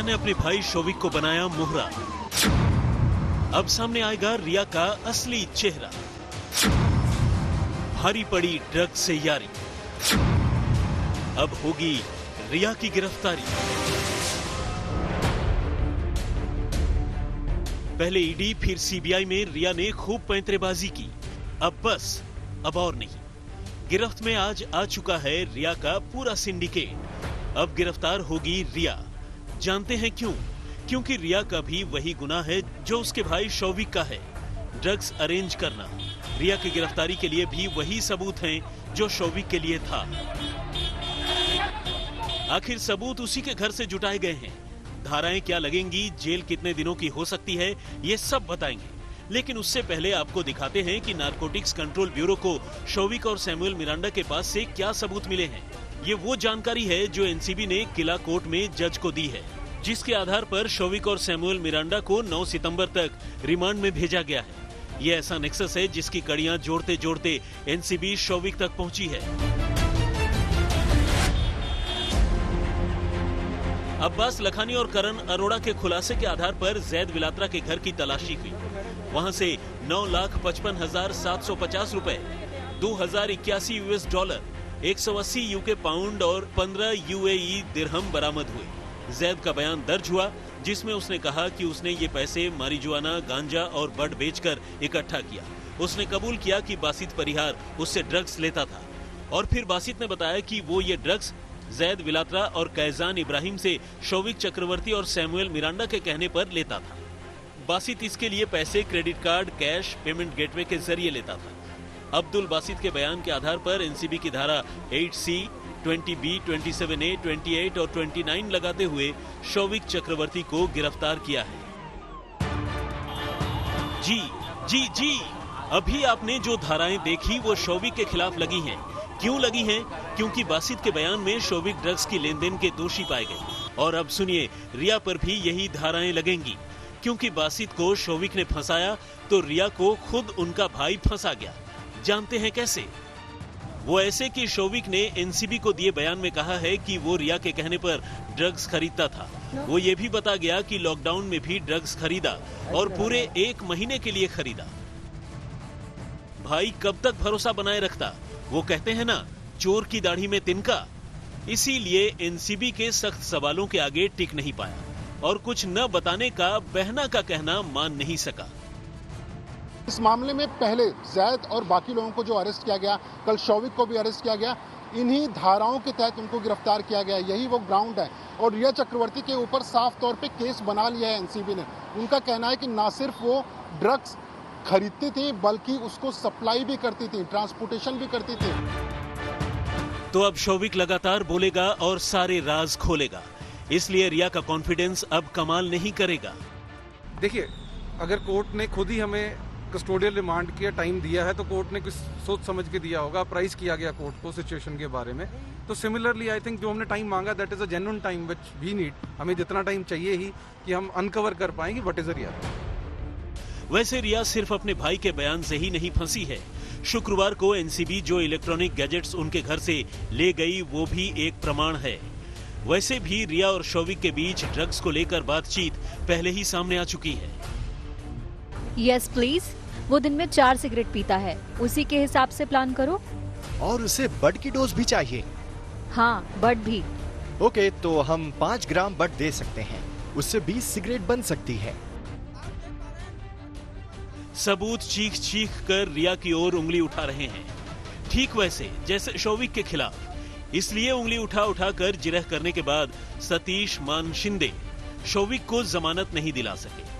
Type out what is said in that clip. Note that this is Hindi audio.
ने अपने भाई शौविक को बनाया मोहरा। अब सामने आएगा रिया का असली चेहरा। भारी पड़ी ड्रग्स से यारी। अब होगी रिया की गिरफ्तारी। पहले ईडी फिर सीबीआई में रिया ने खूब पैंतरेबाजी की। अब बस, अब और नहीं। गिरफ्त में आज आ चुका है रिया का पूरा सिंडिकेट। अब गिरफ्तार होगी रिया। जानते हैं क्यों? क्योंकि रिया का भी वही गुनाह है जो उसके भाई शौविक का है, ड्रग्स अरेंज करना। रिया की गिरफ्तारी के लिए भी वही सबूत हैं जो शौविक के लिए था। आखिर सबूत उसी के घर से जुटाए गए हैं। धाराएं क्या लगेंगी, जेल कितने दिनों की हो सकती है, ये सब बताएंगे। लेकिन उससे पहले आपको दिखाते हैं कि नारकोटिक्स कंट्रोल ब्यूरो को शौविक और सैमुअल मिरांडा के पास से क्या सबूत मिले हैं। ये वो जानकारी है जो एनसीबी ने किला कोर्ट में जज को दी है, जिसके आधार पर शौविक और सैमुअल मिरांडा को 9 सितंबर तक रिमांड में भेजा गया है। ये ऐसा नेक्सस है जिसकी कड़ियां जोड़ते जोड़ते एनसीबी शौविक तक पहुंची है। अब्बास लखानी और करण अरोड़ा के खुलासे के आधार पर जैद विलात्रा के घर की तलाशी हुई। वहां से 9,55,750 रुपए, 2,081 यूएस डॉलर, 180 यूके पाउंड और 15 यूएई दिरहम बरामद हुए। जैद का बयान दर्ज हुआ, जिसमें उसने कहा कि उसने ये पैसे मारिजुआना, गांजा और बड बेचकर इकट्ठा किया। उसने कबूल किया कि बासित परिहार उससे ड्रग्स लेता था और फिर बासित ने बताया कि वो ये ड्रग्स जैद विलात्रा और कैजान इब्राहिम से शौविक चक्रवर्ती और सैमुअल मिरांडा के कहने पर लेता था। बासित इसके लिए पैसे credit card, cash, payment gateway के जरिए लेता था। अब्दुल बासित के बयान के आधार पर एनसीबी की धारा 8C, 20B, 27A, 28 और 29 लगाते हुए शौविक चक्रवर्ती को गिरफ्तार किया है। जी, अभी आपने जो धाराएं देखी वो शौविक के खिलाफ लगी हैं। क्यों लगी हैं? क्योंकि बासित के बयान में शौविक ड्रग्स की लेनदेन के दोषी पाए गए। और अब सुनिए, रिया पर भी यही धाराएं लगेंगी। क्योंकि बासित को शौविक ने फंसाया तो रिया को खुद उनका भाई फंसा गया। जानते हैं कैसे? वो ऐसे कि शौविक ने एनसीबी को दिए बयान में कहा है कि वो रिया के कहने पर ड्रग्स खरीदता था। वो ये भी बता गया कि लॉकडाउन में भी ड्रग्स खरीदा और पूरे 1 महीने के लिए खरीदा। भाई कब तक भरोसा बनाए रखता? वो कहते हैं ना, चोर की दाढ़ी में तिनका। इसीलिए एनसीबी के सख्त सवालों के आगे टिक नहीं पाया और कुछ न बताने का बहना का कहना मान नहीं सका। इस मामले में पहले जैद और बाकी लोगों को जो अरेस्ट किया गया, कल शौविक को भी अरेस्ट किया गया, इन्हीं धाराओं के तहत उनको गिरफ्तार किया गया। यही वो ग्राउंड है। और रिया चक्रवर्ती के ऊपर साफ तौर पे केस बना लिया है एनसीबी ने। उनका कहना है कि ना सिर्फ वो ड्रग्स खरीदती थी बल्कि उसको सप्लाई भी करती थी, ट्रांसपोर्टेशन भी करती थी। तो अब शौविक लगातार बोलेगा और सारे राज खोलेगा। इसलिए रिया का कॉन्फिडेंस अब कमाल नहीं करेगा। देखिए, अगर कोर्ट ने खुद ही हमें कस्टोडियल रिमांड किया, टाइम दिया है, तो कोर्ट ने कुछ सोच समझ के दिया होगा, प्राइस किया गया कोर्ट को सिचुएशन के बारे में। तो सिमिलरली आई थिंक जो हमने टाइम मांगा, that is a genuine time which we need. हमें जितना टाइम चाहिए ही कि हम अनकवर कर पाएंगे व्हाट इज रिया। वैसे रिया सिर्फ अपने भाई के बयान से ही नहीं फंसी है। शुक्रवार को एनसीबी जो इलेक्ट्रॉनिक गैजेट्स उनके घर से ले गई वो भी एक प्रमाण है। वैसे भी रिया और शौविक के बीच ड्रग्स को लेकर बातचीत पहले ही सामने आ चुकी है। यस प्लीज, वो दिन में 4 सिगरेट पीता है, उसी के हिसाब से प्लान करो। और उसे बड की डोज भी चाहिए। हाँ, बड भी। ओके, तो हम 5 ग्राम बड दे सकते हैं, उससे 20 सिगरेट बन सकती है। सबूत चीख चीख कर रिया की ओर उंगली उठा रहे हैं, ठीक वैसे जैसे शौविक के खिलाफ। इसलिए उंगली उठा उठा कर जिरह करने के बाद सतीश मान शिंदे शौविक को जमानत नहीं दिला सके।